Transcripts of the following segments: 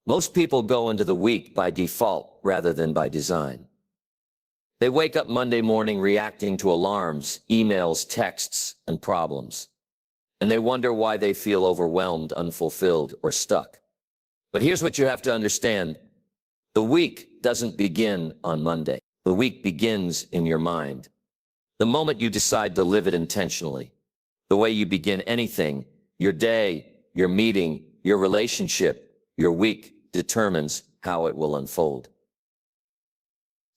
Most people go into the week by default rather than by design. They wake up Monday morning reacting to alarms, emails, texts, and problems. And they wonder why they feel overwhelmed, unfulfilled, or stuck. But here's what you have to understand. The week doesn't begin on Monday. The week begins in your mind. The moment you decide to live it intentionally. The way you begin anything, your day, your meeting, your relationship, your week, determines how it will unfold.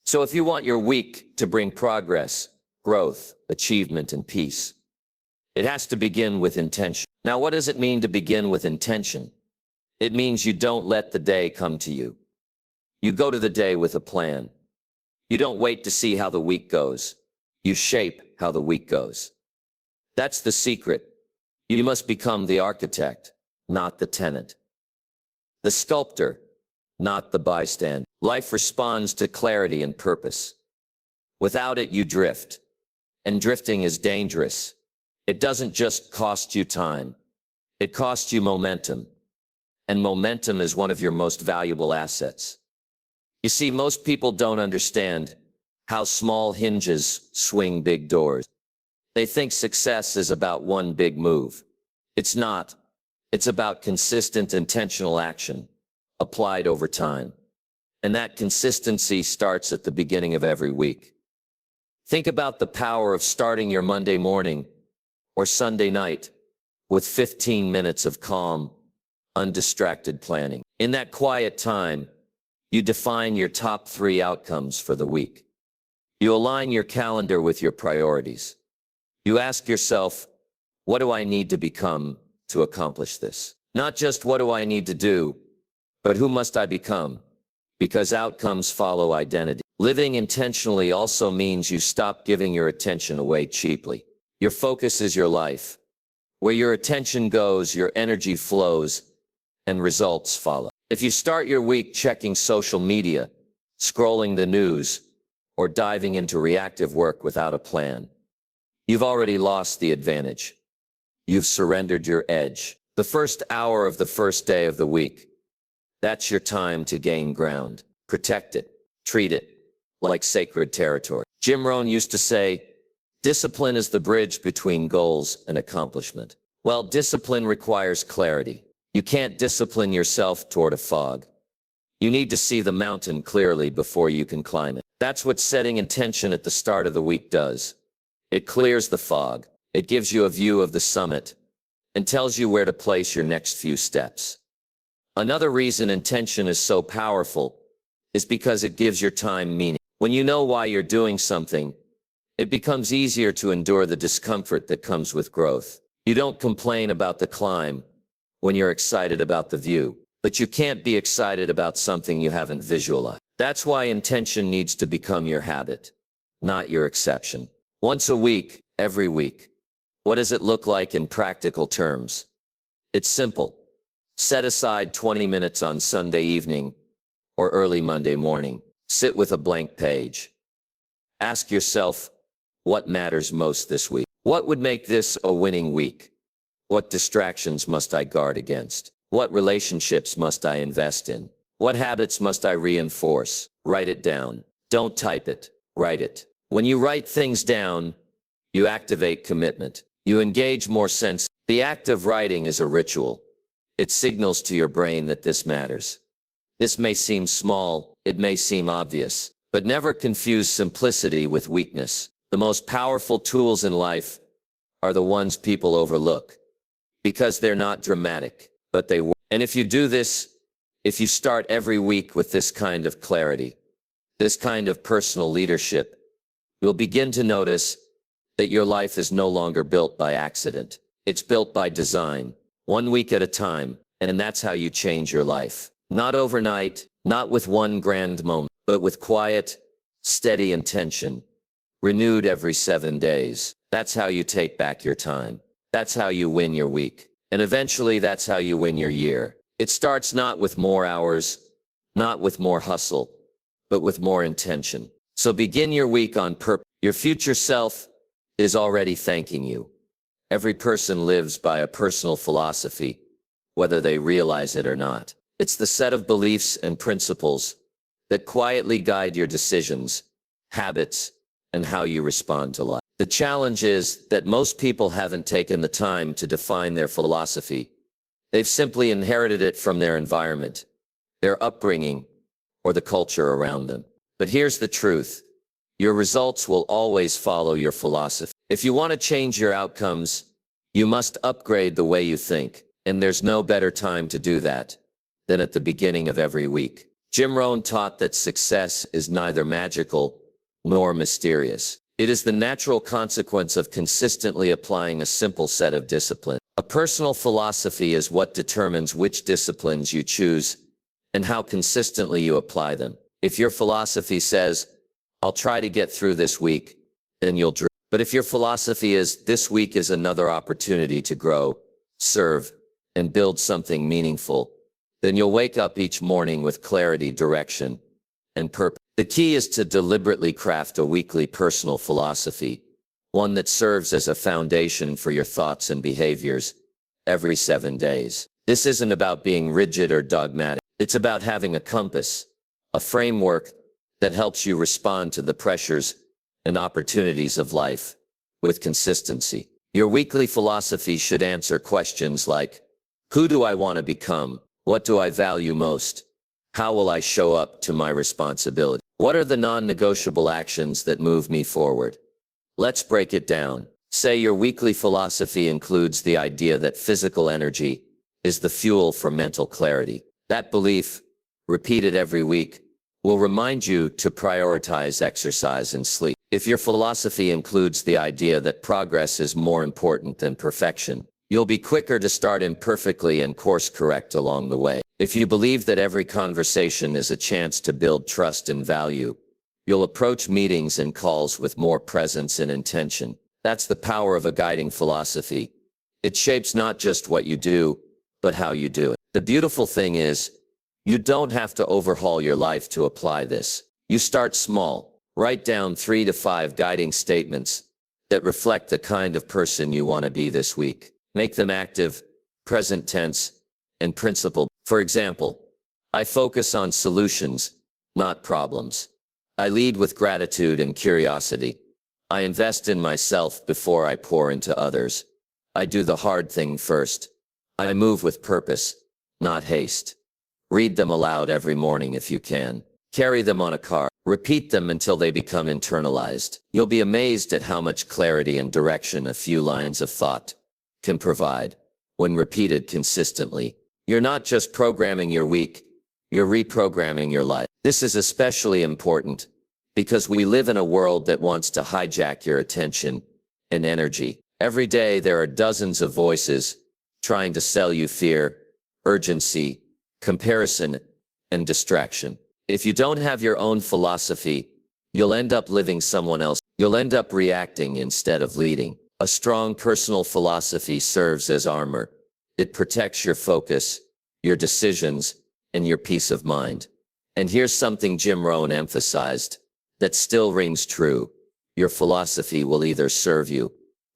So if you want your week to bring progress, growth, achievement, and peace, it has to begin with intention. Now, what does it mean to begin with intention? It means you don't let the day come to you. You go to the day with a plan. You don't wait to see how the week goes. You shape how the week goes. That's the secret. You must become the architect, not the tenant. The sculptor, not the bystander. Life responds to clarity and purpose. Without it, you drift. And drifting is dangerous. It doesn't just cost you time. It costs you momentum. And momentum is one of your most valuable assets. You see, most people don't understand how small hinges swing big doors. They think success is about one big move. It's not. It's about consistent, intentional action, applied over time. And that consistency starts at the beginning of every week. Think about the power of starting your Monday morning or Sunday night with 15 minutes of calm, undistracted planning. In that quiet time, you define your top 3 outcomes for the week. You align your calendar with your priorities. You ask yourself, what do I need to become to accomplish this? Not just what do I need to do, but who must I become? Because outcomes follow identity. Living intentionally also means you stop giving your attention away cheaply. Your focus is your life. Where your attention goes, your energy flows, and results follow. If you start your week checking social media, scrolling the news, or diving into reactive work without a plan, you've already lost the advantage. You've surrendered your edge. The first hour of the first day of the week, that's your time to gain ground. Protect it. Treat it like sacred territory. Jim Rohn used to say, discipline is the bridge between goals and accomplishment. Well, discipline requires clarity. You can't discipline yourself toward a fog. You need to see the mountain clearly before you can climb it. That's what setting intention at the start of the week does. It clears the fog. It gives you a view of the summit and tells you where to place your next few steps. Another reason intention is so powerful is because it gives your time meaning. When you know why you're doing something, it becomes easier to endure the discomfort that comes with growth. You don't complain about the climb when you're excited about the view, but you can't be excited about something you haven't visualized. That's why intention needs to become your habit, not your exception. Once a week, every week. What does it look like in practical terms? It's simple. Set aside 20 minutes on Sunday evening or early Monday morning. Sit with a blank page. Ask yourself, what matters most this week? What would make this a winning week? What distractions must I guard against? What relationships must I invest in? What habits must I reinforce? Write it down. Don't type it. Write it. When you write things down, you activate commitment. You engage more sense. The act of writing is a ritual. It signals to your brain that this matters. This may seem small, it may seem obvious, but never confuse simplicity with weakness. The most powerful tools in life are the ones people overlook because they're not dramatic, but they work. And if you do this, if you start every week with this kind of clarity, this kind of personal leadership, you'll begin to notice that your life is no longer built by accident. It's built by design, one week at a time, and that's how you change your life. Not overnight, not with one grand moment, but with quiet, steady intention, renewed every 7 days. That's how you take back your time. That's how you win your week. And eventually that's how you win your year. It starts not with more hours, not with more hustle, but with more intention. So begin your week on purpose. Your future self is already thanking you. Every person lives by a personal philosophy, whether they realize it or not. It's the set of beliefs and principles that quietly guide your decisions, habits, and how you respond to life. The challenge is that most people haven't taken the time to define their philosophy. They've simply inherited it from their environment, their upbringing, or the culture around them. But here's the truth. Your results will always follow your philosophy. If you want to change your outcomes, you must upgrade the way you think. And there's no better time to do that than at the beginning of every week. Jim Rohn taught that success is neither magical nor mysterious. It is the natural consequence of consistently applying a simple set of disciplines. A personal philosophy is what determines which disciplines you choose and how consistently you apply them. If your philosophy says, "I'll try to get through this week," then you'll drift. But if your philosophy is, "This week is another opportunity to grow, serve, and build something meaningful," then you'll wake up each morning with clarity, direction, and purpose. The key is to deliberately craft a weekly personal philosophy, one that serves as a foundation for your thoughts and behaviors every 7 days. This isn't about being rigid or dogmatic. It's about having a compass, a framework that helps you respond to the pressures and opportunities of life with consistency. Your weekly philosophy should answer questions like, who do I want to become? What do I value most? How will I show up to my responsibility? What are the non-negotiable actions that move me forward? Let's break it down. Say your weekly philosophy includes the idea that physical energy is the fuel for mental clarity. That belief, repeated every week, will remind you to prioritize exercise and sleep. If your philosophy includes the idea that progress is more important than perfection, you'll be quicker to start imperfectly and course correct along the way. If you believe that every conversation is a chance to build trust and value, you'll approach meetings and calls with more presence and intention. That's the power of a guiding philosophy. It shapes not just what you do, but how you do it. The beautiful thing is, you don't have to overhaul your life to apply this. You start small. Write down 3 to 5 guiding statements that reflect the kind of person you want to be this week. Make them active, present tense, and principled. For example, I focus on solutions, not problems. I lead with gratitude and curiosity. I invest in myself before I pour into others. I do the hard thing first. I move with purpose, not haste. Read them aloud every morning if you can. Carry them on a card. Repeat them until they become internalized. You'll be amazed at how much clarity and direction a few lines of thought can provide when repeated consistently. You're not just programming your week, you're reprogramming your life. This is especially important because we live in a world that wants to hijack your attention and energy. Every day there are dozens of voices trying to sell you fear, urgency, comparison, and distraction. If you don't have your own philosophy, you'll end up living someone else. You'll end up reacting instead of leading. A strong personal philosophy serves as armor. It protects your focus, your decisions, and your peace of mind. And here's something Jim Rohn emphasized that still rings true. Your philosophy will either serve you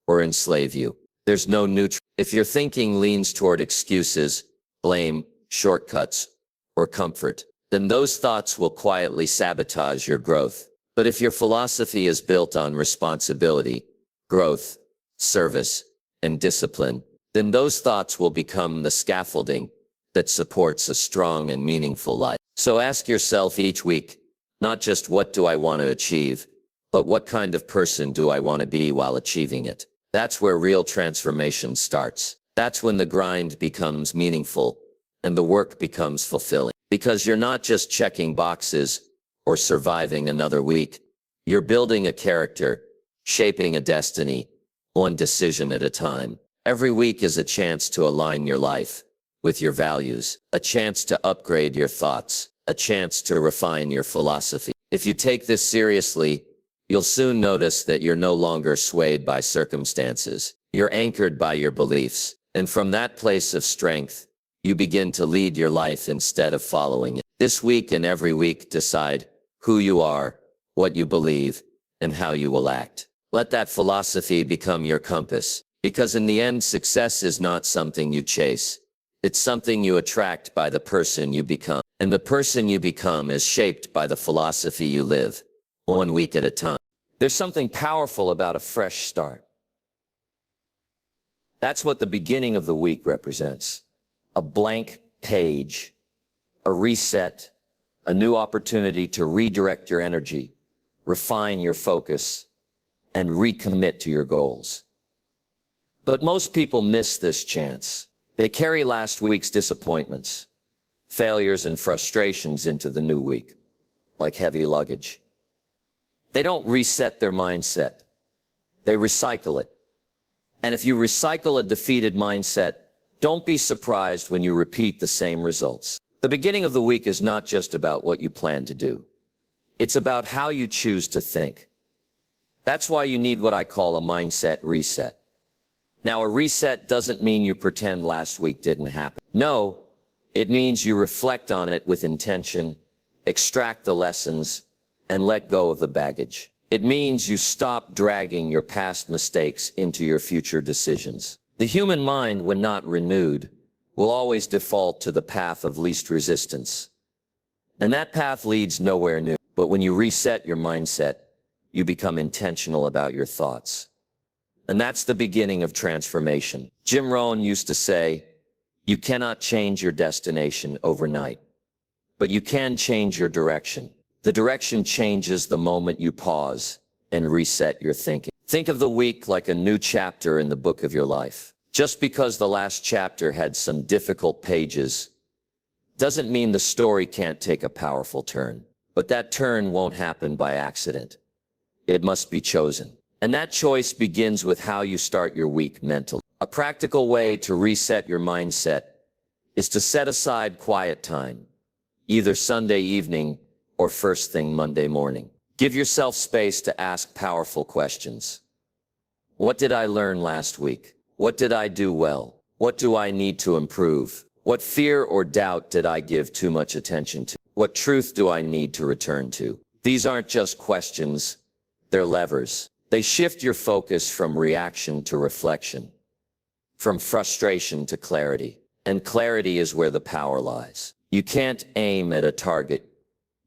or enslave you. There's no neutral. If your thinking leans toward excuses, blame, shortcuts, or comfort, then those thoughts will quietly sabotage your growth. But if your philosophy is built on responsibility, growth, service, and discipline, then those thoughts will become the scaffolding that supports a strong and meaningful life. So ask yourself each week, not just what do I want to achieve, but what kind of person do I want to be while achieving it? That's where real transformation starts. That's when the grind becomes meaningful and the work becomes fulfilling. Because you're not just checking boxes or surviving another week. You're building a character, shaping a destiny, one decision at a time. Every week is a chance to align your life with your values, a chance to upgrade your thoughts, a chance to refine your philosophy. If you take this seriously, you'll soon notice that you're no longer swayed by circumstances. You're anchored by your beliefs. And from that place of strength, you begin to lead your life instead of following it. This week and every week, decide who you are, what you believe, and how you will act. Let that philosophy become your compass. Because in the end, success is not something you chase. It's something you attract by the person you become. And the person you become is shaped by the philosophy you live, 1 week at a time. There's something powerful about a fresh start. That's what the beginning of the week represents. A blank page, a reset, a new opportunity to redirect your energy, refine your focus, and recommit to your goals. But most people miss this chance. They carry last week's disappointments, failures, and frustrations into the new week, like heavy luggage. They don't reset their mindset. They recycle it. And if you recycle a defeated mindset, don't be surprised when you repeat the same results. The beginning of the week is not just about what you plan to do. It's about how you choose to think. That's why you need what I call a mindset reset. Now, a reset doesn't mean you pretend last week didn't happen. No, it means you reflect on it with intention, extract the lessons, and let go of the baggage. It means you stop dragging your past mistakes into your future decisions. The human mind, when not renewed, will always default to the path of least resistance. And that path leads nowhere new. But when you reset your mindset, you become intentional about your thoughts. And that's the beginning of transformation. Jim Rohn used to say, you cannot change your destination overnight, but you can change your direction. The direction changes the moment you pause and reset your thinking. Think of the week like a new chapter in the book of your life. Just because the last chapter had some difficult pages doesn't mean the story can't take a powerful turn. But that turn won't happen by accident. It must be chosen. And that choice begins with how you start your week mentally. A practical way to reset your mindset is to set aside quiet time, either Sunday evening or first thing Monday morning. Give yourself space to ask powerful questions. What did I learn last week? What did I do well? What do I need to improve? What fear or doubt did I give too much attention to? What truth do I need to return to? These aren't just questions, they're levers. They shift your focus from reaction to reflection, from frustration to clarity. And clarity is where the power lies. You can't aim at a target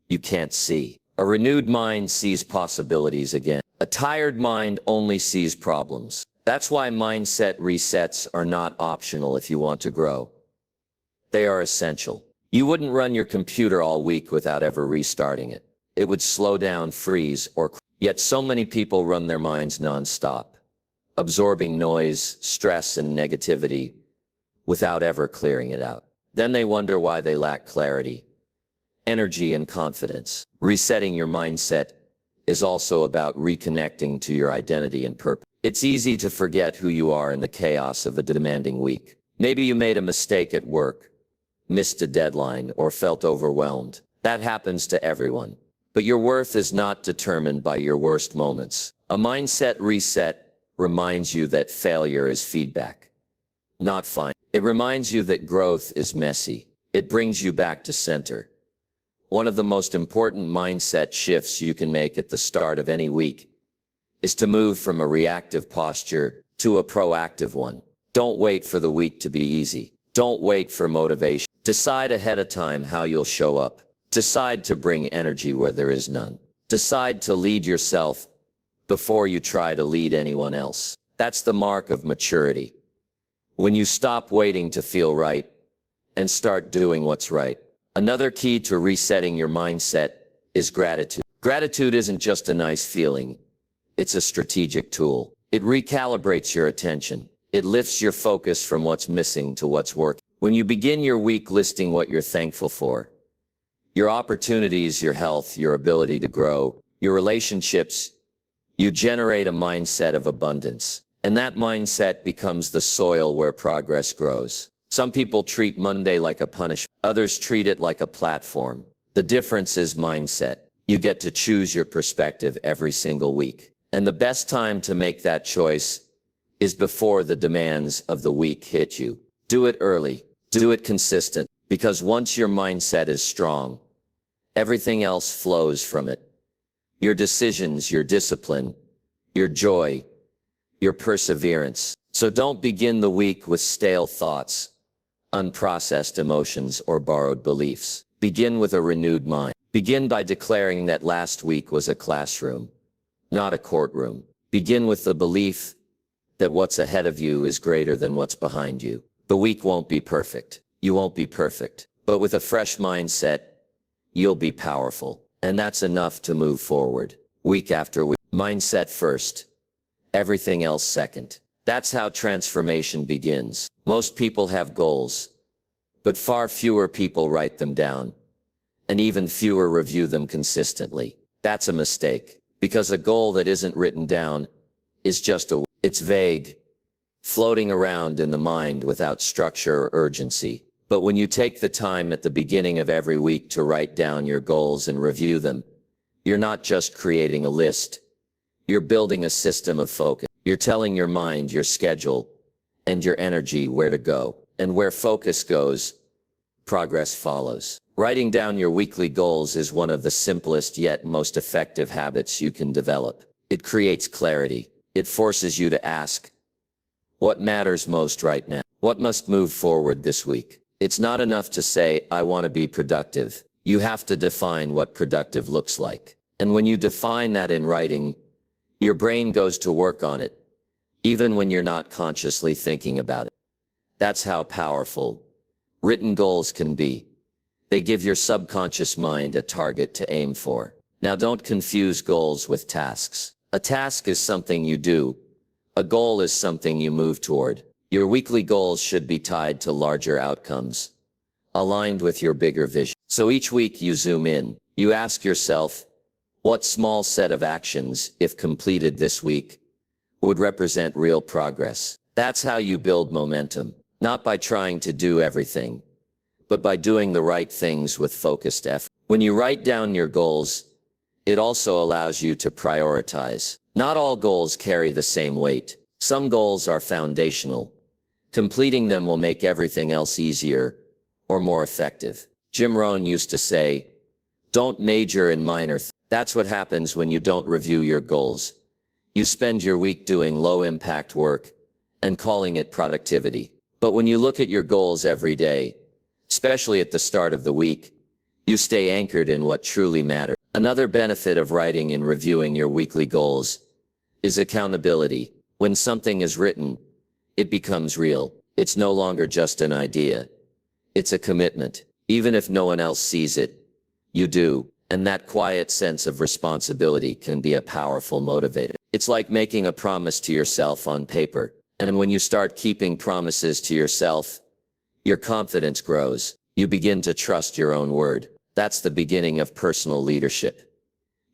you can't see. A renewed mind sees possibilities again. A tired mind only sees problems. That's why mindset resets are not optional if you want to grow. They are essential. You wouldn't run your computer all week without ever restarting it. It would slow down, freeze, or yet so many people run their minds nonstop, absorbing noise, stress, and negativity without ever clearing it out. Then they wonder why they lack clarity, energy, and confidence. Resetting your mindset is also about reconnecting to your identity and purpose. It's easy to forget who you are in the chaos of a demanding week. Maybe you made a mistake at work, missed a deadline, or felt overwhelmed. That happens to everyone. But your worth is not determined by your worst moments. A mindset reset reminds you that failure is feedback, not fine. It reminds you that growth is messy. It brings you back to center. One of the most important mindset shifts you can make at the start of any week is to move from a reactive posture to a proactive one. Don't wait for the week to be easy. Don't wait for motivation. Decide ahead of time how you'll show up. Decide to bring energy where there is none. Decide to lead yourself before you try to lead anyone else. That's the mark of maturity. When you stop waiting to feel right and start doing what's right. Another key to resetting your mindset is gratitude. Gratitude isn't just a nice feeling. It's a strategic tool. It recalibrates your attention. It lifts your focus from what's missing to what's working. When you begin your week listing what you're thankful for, your opportunities, your health, your ability to grow, your relationships, you generate a mindset of abundance. And that mindset becomes the soil where progress grows. Some people treat Monday like a punishment. Others treat it like a platform. The difference is mindset. You get to choose your perspective every single week. And the best time to make that choice is before the demands of the week hit you. Do it early. Do it consistent. Because once your mindset is strong, everything else flows from it. Your decisions, your discipline, your joy, your perseverance. So don't begin the week with stale thoughts. unprocessed emotions, or borrowed beliefs. Begin with a renewed mind. Begin by declaring that last week was a classroom, not a courtroom. Begin with the belief that what's ahead of you is greater than what's behind you. The week won't be perfect. You won't be perfect. But with a fresh mindset, you'll be powerful. And that's enough to move forward. Week after week. Mindset first. Everything else second. That's how transformation begins. Most people have goals, but far fewer people write them down. And even fewer review them consistently. That's a mistake. Because a goal that isn't written down is it's vague, floating around in the mind without structure or urgency. But when you take the time at the beginning of every week to write down your goals and review them, you're not just creating a list. You're building a system of focus. You're telling your mind, your schedule, and your energy where to go. And where focus goes, progress follows. Writing down your weekly goals is one of the simplest yet most effective habits you can develop. It creates clarity. It forces you to ask, what matters most right now? What must move forward this week? It's not enough to say, I want to be productive. You have to define what productive looks like. And when you define that in writing, your brain goes to work on it, even when you're not consciously thinking about it. That's how powerful written goals can be. They give your subconscious mind a target to aim for. Now don't confuse goals with tasks. A task is something you do. A goal is something you move toward. Your weekly goals should be tied to larger outcomes, aligned with your bigger vision. So each week you zoom in. You ask yourself, what small set of actions, if completed this week, would represent real progress? That's how you build momentum. Not by trying to do everything, but by doing the right things with focused effort. When you write down your goals, it also allows you to prioritize. Not all goals carry the same weight. Some goals are foundational. Completing them will make everything else easier or more effective. Jim Rohn used to say, don't major in minor things. That's what happens when you don't review your goals. You spend your week doing low-impact work and calling it productivity. But when you look at your goals every day, especially at the start of the week, you stay anchored in what truly matters. Another benefit of writing and reviewing your weekly goals is accountability. When something is written, it becomes real. It's no longer just an idea. It's a commitment. Even if no one else sees it, you do. And that quiet sense of responsibility can be a powerful motivator. It's like making a promise to yourself on paper. And when you start keeping promises to yourself, your confidence grows. You begin to trust your own word. That's the beginning of personal leadership.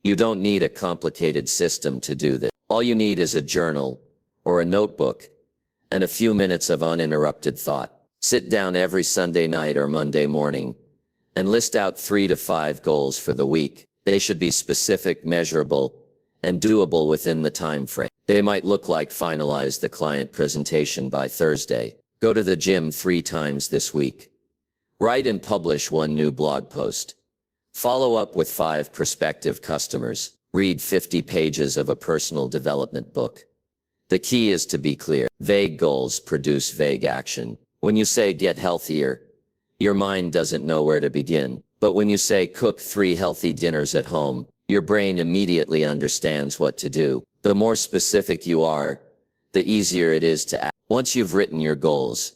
You don't need a complicated system to do this. All you need is a journal or a notebook and a few minutes of uninterrupted thought. Sit down every Sunday night or Monday morning and list out 3 to 5 goals for the week. They should be specific, measurable, and doable within the time frame. They might look like finalize the client presentation by Thursday. Go to the gym 3 times this week. Write and publish 1 new blog post. Follow up with 5 prospective customers. Read 50 pages of a personal development book. The key is to be clear. Vague goals produce vague action. When you say get healthier, your mind doesn't know where to begin. But when you say cook 3 healthy dinners at home, your brain immediately understands what to do. The more specific you are, the easier it is to act. Once you've written your goals,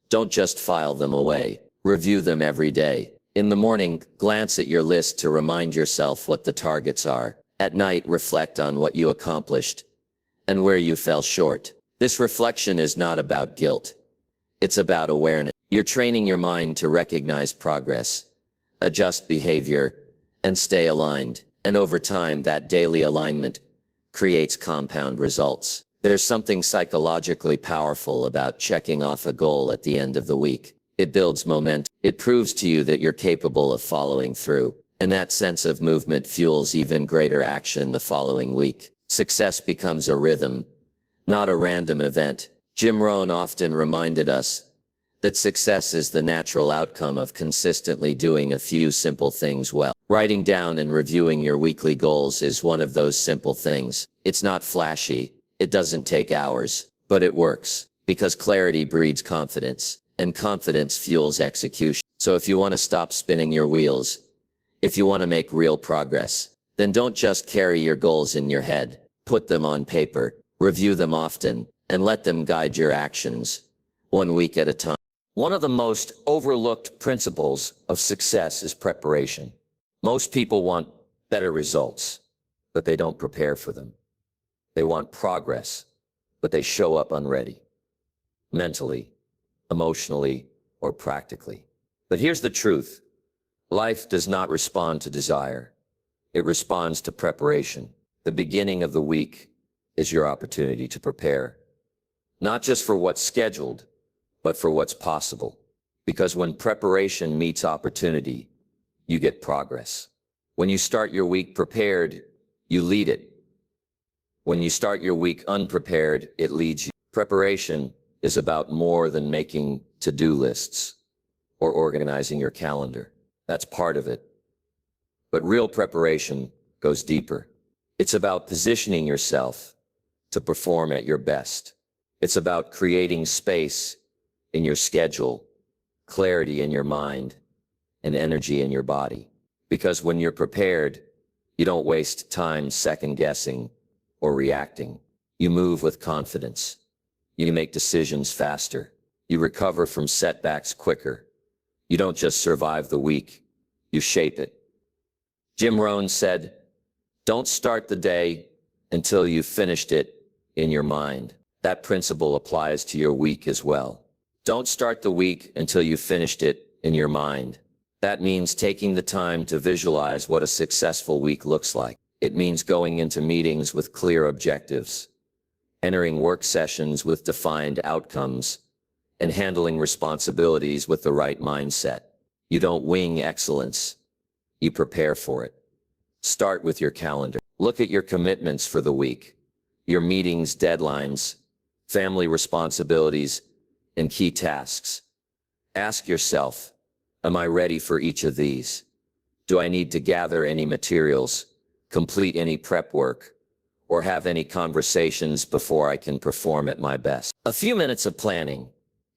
don't just file them away. Review them every day. In the morning, glance at your list to remind yourself what the targets are. At night, reflect on what you accomplished and where you fell short. This reflection is not about guilt. It's about awareness. You're training your mind to recognize progress, adjust behavior, and stay aligned. And over time, that daily alignment creates compound results. There's something psychologically powerful about checking off a goal at the end of the week. It builds momentum. It proves to you that you're capable of following through. And that sense of movement fuels even greater action the following week. Success becomes a rhythm, not a random event. Jim Rohn often reminded us that success is the natural outcome of consistently doing a few simple things well. Writing down and reviewing your weekly goals is one of those simple things. It's not flashy. It doesn't take hours, but it works. Because clarity breeds confidence. and confidence fuels execution. So if you want to stop spinning your wheels, if you want to make real progress, then don't just carry your goals in your head. Put them on paper, review them often, and let them guide your actions, 1 week at a time. One of the most overlooked principles of success is preparation. Most people want better results, but they don't prepare for them. They want progress, but they show up unready, mentally, emotionally, or practically. But here's the truth. Life does not respond to desire. It responds to preparation. The beginning of the week is your opportunity to prepare, not just for what's scheduled, but for what's possible. Because when preparation meets opportunity, you get progress. When you start your week prepared, you lead it. When you start your week unprepared, it leads you. Preparation is about more than making to-do lists or organizing your calendar. That's part of it. But real preparation goes deeper. It's about positioning yourself to perform at your best. It's about creating space in your schedule, clarity in your mind, and energy in your body. Because when you're prepared, you don't waste time second-guessing or reacting. You move with confidence. You make decisions faster. You recover from setbacks quicker. You don't just survive the week, you shape it. Jim Rohn said, "Don't start the day until you've finished it in your mind." That principle applies to your week as well. Don't start the week until you've finished it in your mind. That means taking the time to visualize what a successful week looks like. It means going into meetings with clear objectives, entering work sessions with defined outcomes, and handling responsibilities with the right mindset. You don't wing excellence, you prepare for it. Start with your calendar. Look at your commitments for the week, your meetings, deadlines, family responsibilities, and key tasks. Ask yourself, am I ready for each of these? Do I need to gather any materials, complete any prep work, or have any conversations before I can perform at my best? A few minutes of planning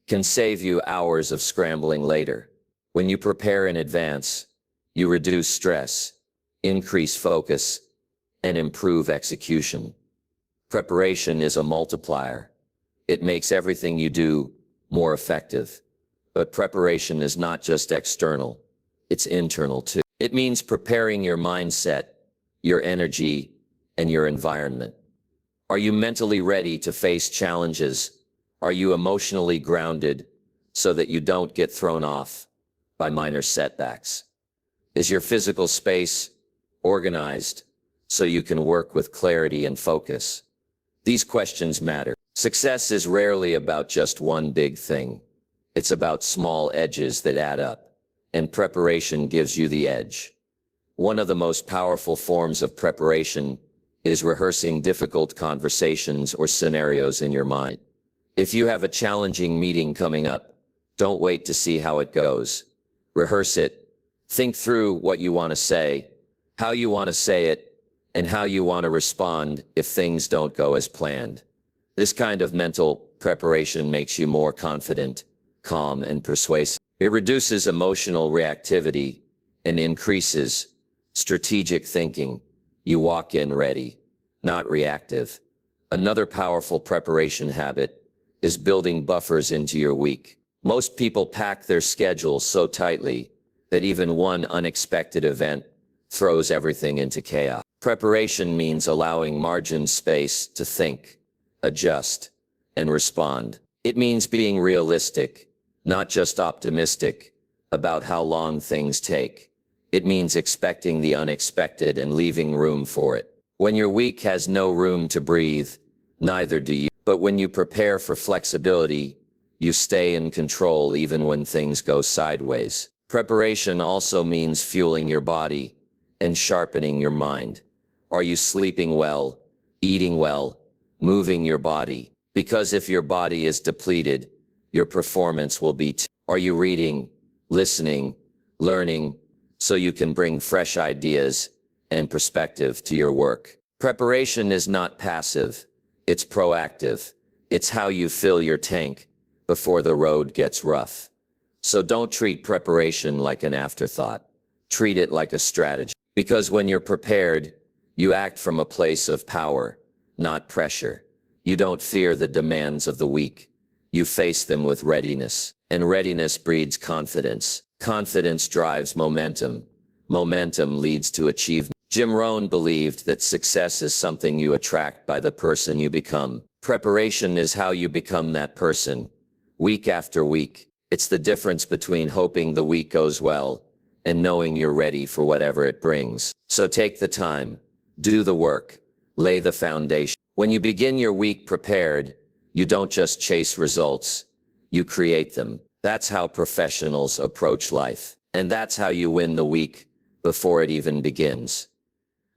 can save you hours of scrambling later. When you prepare in advance, you reduce stress, increase focus, and improve execution. Preparation is a multiplier. It makes everything you do more effective. But preparation is not just external, it's internal too. It means preparing your mindset, your energy, and your environment. Are you mentally ready to face challenges? Are you emotionally grounded so that you don't get thrown off by minor setbacks? Is your physical space organized so you can work with clarity and focus? These questions matter. Success is rarely about just one big thing. It's about small edges that add up, and preparation gives you the edge. One of the most powerful forms of preparation is rehearsing difficult conversations or scenarios in your mind. If you have a challenging meeting coming up, don't wait to see how it goes. Rehearse it. Think through what you want to say, how you want to say it, and how you want to respond if things don't go as planned. This kind of mental preparation makes you more confident, calm, and persuasive. It reduces emotional reactivity and increases strategic thinking. You walk in ready, not reactive. Another powerful preparation habit is building buffers into your week. Most people pack their schedules so tightly that even one unexpected event throws everything into chaos. Preparation means allowing margin space to think, adjust, and respond. It means being realistic, not just optimistic, about how long things take. It means expecting the unexpected and leaving room for it. When your week has no room to breathe, neither do you. But when you prepare for flexibility, you stay in control even when things go sideways. Preparation also means fueling your body and sharpening your mind. Are you sleeping well, eating well, moving your body? Because if your body is depleted, your performance will be too. Are you reading, listening, learning, so you can bring fresh ideas and perspective to your work? Preparation is not passive, it's proactive. It's how you fill your tank before the road gets rough. So don't treat preparation like an afterthought. Treat it like a strategy. Because when you're prepared, you act from a place of power, not pressure. You don't fear the demands of the week. You face them with readiness. And readiness breeds confidence. Confidence drives momentum. Momentum leads to achievement. Jim Rohn believed that success is something you attract by the person you become. Preparation is how you become that person. Week after week. It's the difference between hoping the week goes well and knowing you're ready for whatever it brings. So take the time. Do the work. Lay the foundation. When you begin your week prepared, you don't just chase results. You create them. That's how professionals approach life. And that's how you win the week before it even begins.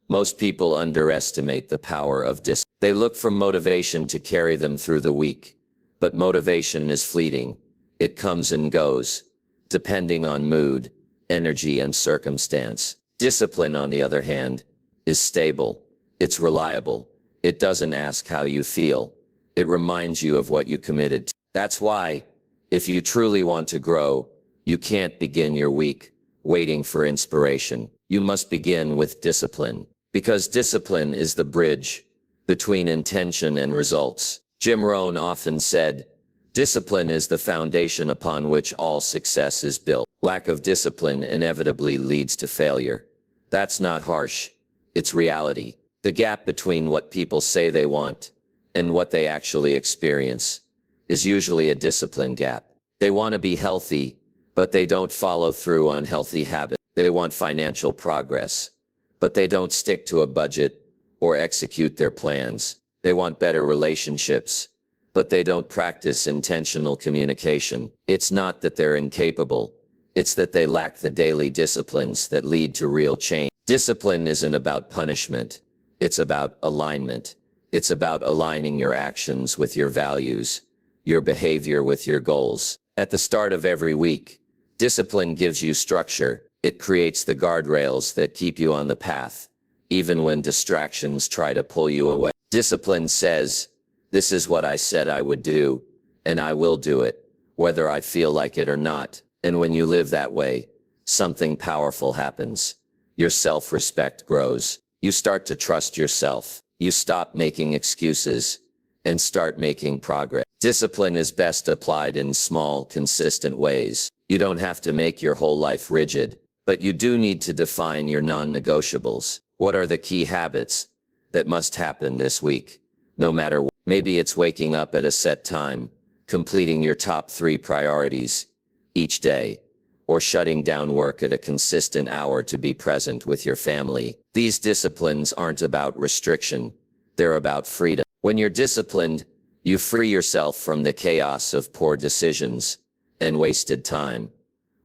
Most people underestimate the power of discipline. They look for motivation to carry them through the week. But motivation is fleeting. It comes and goes, depending on mood, energy, and circumstance. Discipline, on the other hand, is stable. It's reliable. It doesn't ask how you feel. It reminds you of what you committed to. That's why, if you truly want to grow, you can't begin your week waiting for inspiration. You must begin with discipline. Because discipline is the bridge between intention and results. Jim Rohn often said, "Discipline is the foundation upon which all success is built." Lack of discipline inevitably leads to failure. That's not harsh. It's reality. The gap between what people say they want and what they actually experience is usually a discipline gap. They want to be healthy, but they don't follow through on healthy habits. They want financial progress, but they don't stick to a budget or execute their plans. They want better relationships, but they don't practice intentional communication. It's not that they're incapable. It's that they lack the daily disciplines that lead to real change. Discipline isn't about punishment. It's about alignment. It's about aligning your actions with your values, your behavior with your goals. At the start of every week, discipline gives you structure. It creates the guardrails that keep you on the path, even when distractions try to pull you away. Discipline says, "This is what I said I would do, and I will do it, whether I feel like it or not." And when you live that way, something powerful happens. Your self-respect grows. You start to trust yourself. You stop making excuses and start making progress. Discipline is best applied in small, consistent ways. You don't have to make your whole life rigid, but you do need to define your non-negotiables. What are the key habits that must happen this week? No matter what. Maybe it's waking up at a set time, completing your top 3 priorities each day, or shutting down work at a consistent hour to be present with your family. These disciplines aren't about restriction. They're about freedom. When you're disciplined, you free yourself from the chaos of poor decisions and wasted time.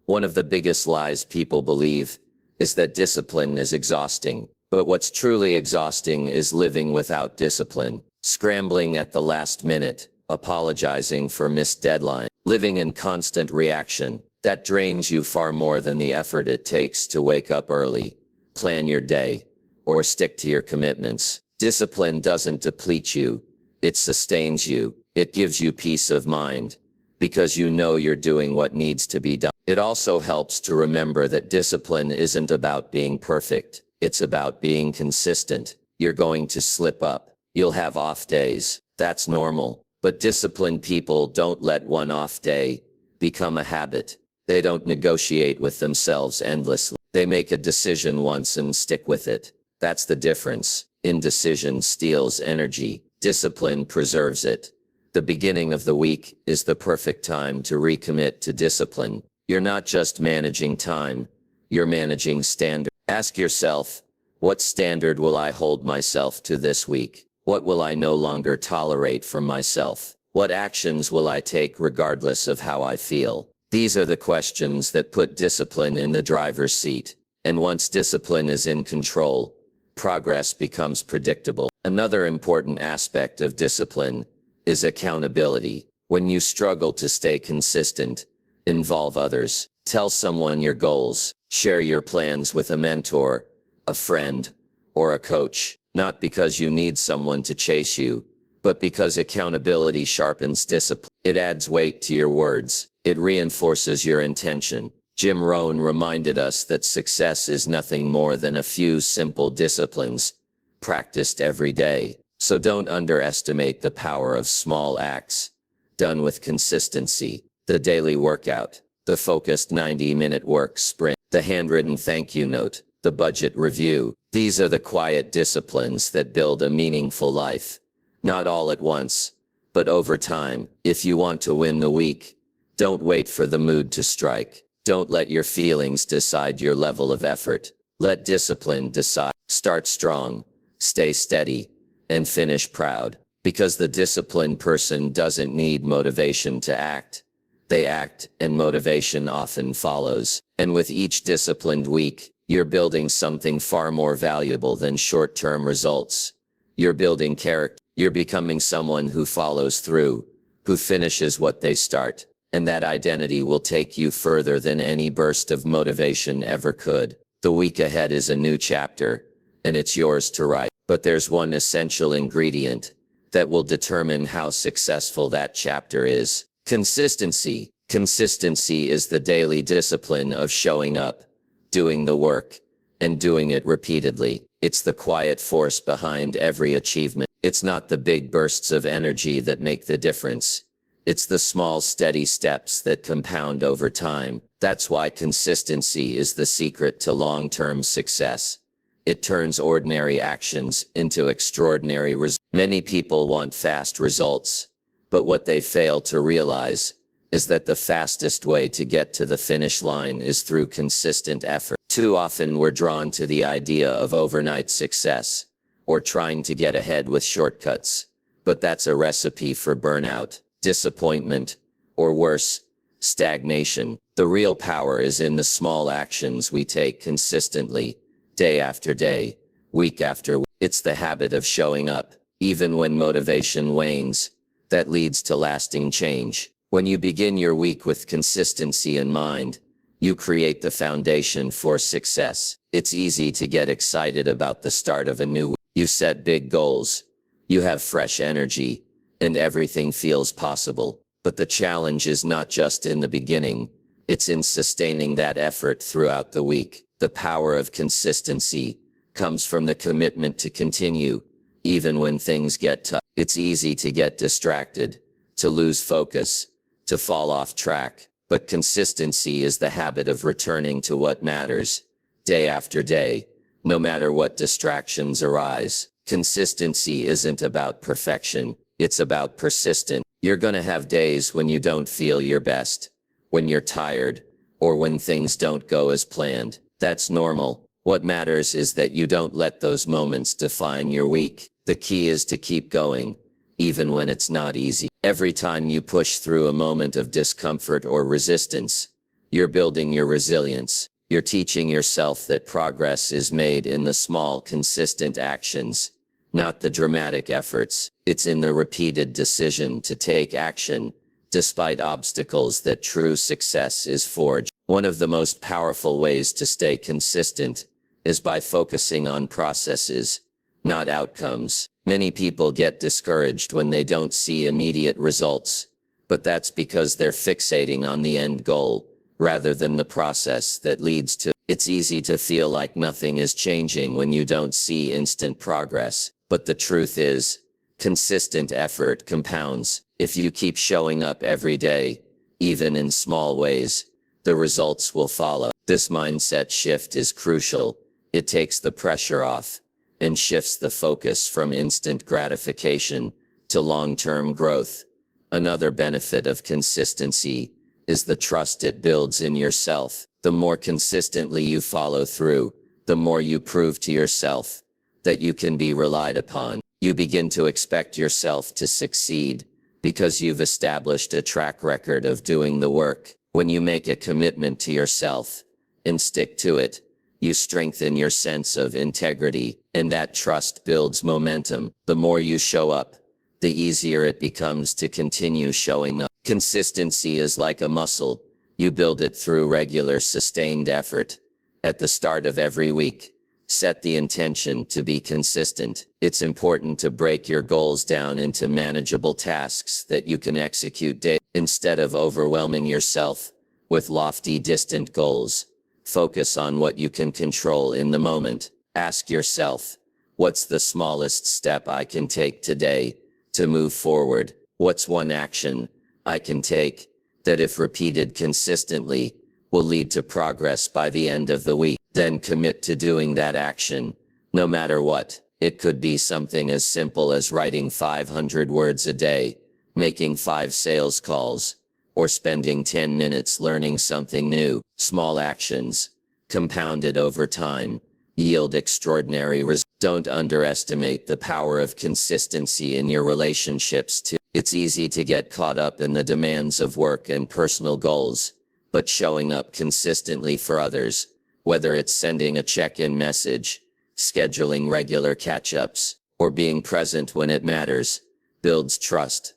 One of the biggest lies people believe is that discipline is exhausting. But what's truly exhausting is living without discipline, scrambling at the last minute, apologizing for missed deadlines, living in constant reaction. That drains you far more than the effort it takes to wake up early, plan your day, or stick to your commitments. Discipline doesn't deplete you. It sustains you. It gives you peace of mind, because you know you're doing what needs to be done. It also helps to remember that discipline isn't about being perfect. It's about being consistent. You're going to slip up. You'll have off days. That's normal. But disciplined people don't let one off day become a habit. They don't negotiate with themselves endlessly. They make a decision once and stick with it. That's the difference. Indecision steals energy. Discipline preserves it. The beginning of the week is the perfect time to recommit to discipline. You're not just managing time. You're managing standard. Ask yourself, what standard will I hold myself to this week? What will I no longer tolerate from myself? What actions will I take regardless of how I feel? These are the questions that put discipline in the driver's seat. And once discipline is in control, progress becomes predictable. Another important aspect of discipline is accountability. When you struggle to stay consistent, involve others. Tell someone your goals. Share your plans with a mentor, a friend, or a coach. Not because you need someone to chase you, but because accountability sharpens discipline. It adds weight to your words. It reinforces your intention. Jim Rohn reminded us that success is nothing more than a few simple disciplines practiced every day. So don't underestimate the power of small acts done with consistency. The daily workout, the focused 90-minute work sprint, the handwritten thank you note, the budget review. These are the quiet disciplines that build a meaningful life. Not all at once, but over time. If you want to win the week, don't wait for the mood to strike. Don't let your feelings decide your level of effort. Let discipline decide. Start strong, stay steady, and finish proud. Because the disciplined person doesn't need motivation to act. They act, and motivation often follows. And with each disciplined week, you're building something far more valuable than short-term results. You're building character. You're becoming someone who follows through, who finishes what they start. And that identity will take you further than any burst of motivation ever could. The week ahead is a new chapter, and it's yours to write. But there's one essential ingredient that will determine how successful that chapter is. Consistency. Consistency is the daily discipline of showing up, doing the work, and doing it repeatedly. It's the quiet force behind every achievement. It's not the big bursts of energy that make the difference. It's the small, steady steps that compound over time. That's why consistency is the secret to long-term success. It turns ordinary actions into extraordinary results. Many people want fast results, but what they fail to realize is that the fastest way to get to the finish line is through consistent effort. Too often we're drawn to the idea of overnight success, or trying to get ahead with shortcuts. But that's a recipe for burnout, disappointment, or worse, stagnation. The real power is in the small actions we take consistently, day after day, week after week. It's the habit of showing up, even when motivation wanes, that leads to lasting change. When you begin your week with consistency in mind, you create the foundation for success. It's easy to get excited about the start of a new week. You set big goals, you have fresh energy, and everything feels possible. But the challenge is not just in the beginning, it's in sustaining that effort throughout the week. The power of consistency comes from the commitment to continue, even when things get tough. It's easy to get distracted, to lose focus, to fall off track, but consistency is the habit of returning to what matters, day after day, no matter what distractions arise. Consistency isn't about perfection, it's about persistence. You're gonna have days when you don't feel your best, when you're tired, or when things don't go as planned. That's normal. What matters is that you don't let those moments define your week. The key is to keep going, even when it's not easy. Every time you push through a moment of discomfort or resistance, you're building your resilience. You're teaching yourself that progress is made in the small, consistent actions, not the dramatic efforts. It's in the repeated decision to take action, despite obstacles, that true success is forged. One of the most powerful ways to stay consistent is by focusing on processes, not outcomes. Many people get discouraged when they don't see immediate results, but that's because they're fixating on the end goal, rather than the process that leads to it. It's easy to feel like nothing is changing when you don't see instant progress, but the truth is, consistent effort compounds. If you keep showing up every day, even in small ways, the results will follow. This mindset shift is crucial. It takes the pressure off and shifts the focus from instant gratification to long-term growth. Another benefit of consistency is the trust it builds in yourself. The more consistently you follow through, the more you prove to yourself that you can be relied upon. You begin to expect yourself to succeed because you've established a track record of doing the work. When you make a commitment to yourself and stick to it, you strengthen your sense of integrity, and that trust builds momentum. The more you show up, the easier it becomes to continue showing up. Consistency is like a muscle. You build it through regular, sustained effort. At the start of every week, Set the intention to be consistent. It's important to break your goals down into manageable tasks that you can execute daily. Instead of overwhelming yourself with lofty, distant goals, focus on what you can control in the moment. Ask yourself, what's the smallest step I can take today to move forward? What's one action I can take that, if repeated consistently, will lead to progress by the end of the week? Then commit to doing that action, no matter what. It could be something as simple as writing 500 words a day, making 5 sales calls, or spending 10 minutes learning something new. Small actions, compounded over time, yield extraordinary results. Don't underestimate the power of consistency in your relationships too. It's easy to get caught up in the demands of work and personal goals, but showing up consistently for others, whether it's sending a check-in message, scheduling regular catch-ups, or being present when it matters, builds trust,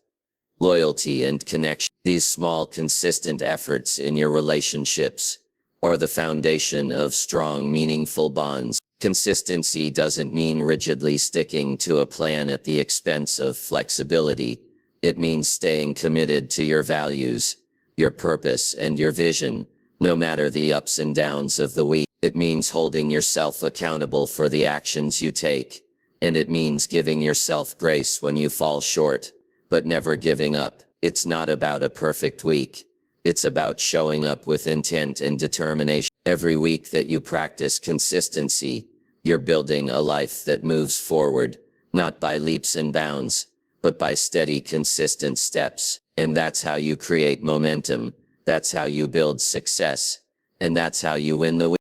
loyalty, and connection. These small, consistent efforts in your relationships are the foundation of strong, meaningful bonds. Consistency doesn't mean rigidly sticking to a plan at the expense of flexibility. It means staying committed to your values, your purpose, and your vision, no matter the ups and downs of the week. It means holding yourself accountable for the actions you take, and it means giving yourself grace when you fall short, but never giving up. It's not about a perfect week. It's about showing up with intent and determination. Every week that you practice consistency, you're building a life that moves forward, not by leaps and bounds, but by steady, consistent steps. And that's how you create momentum. That's how you build success. And that's how you win the week.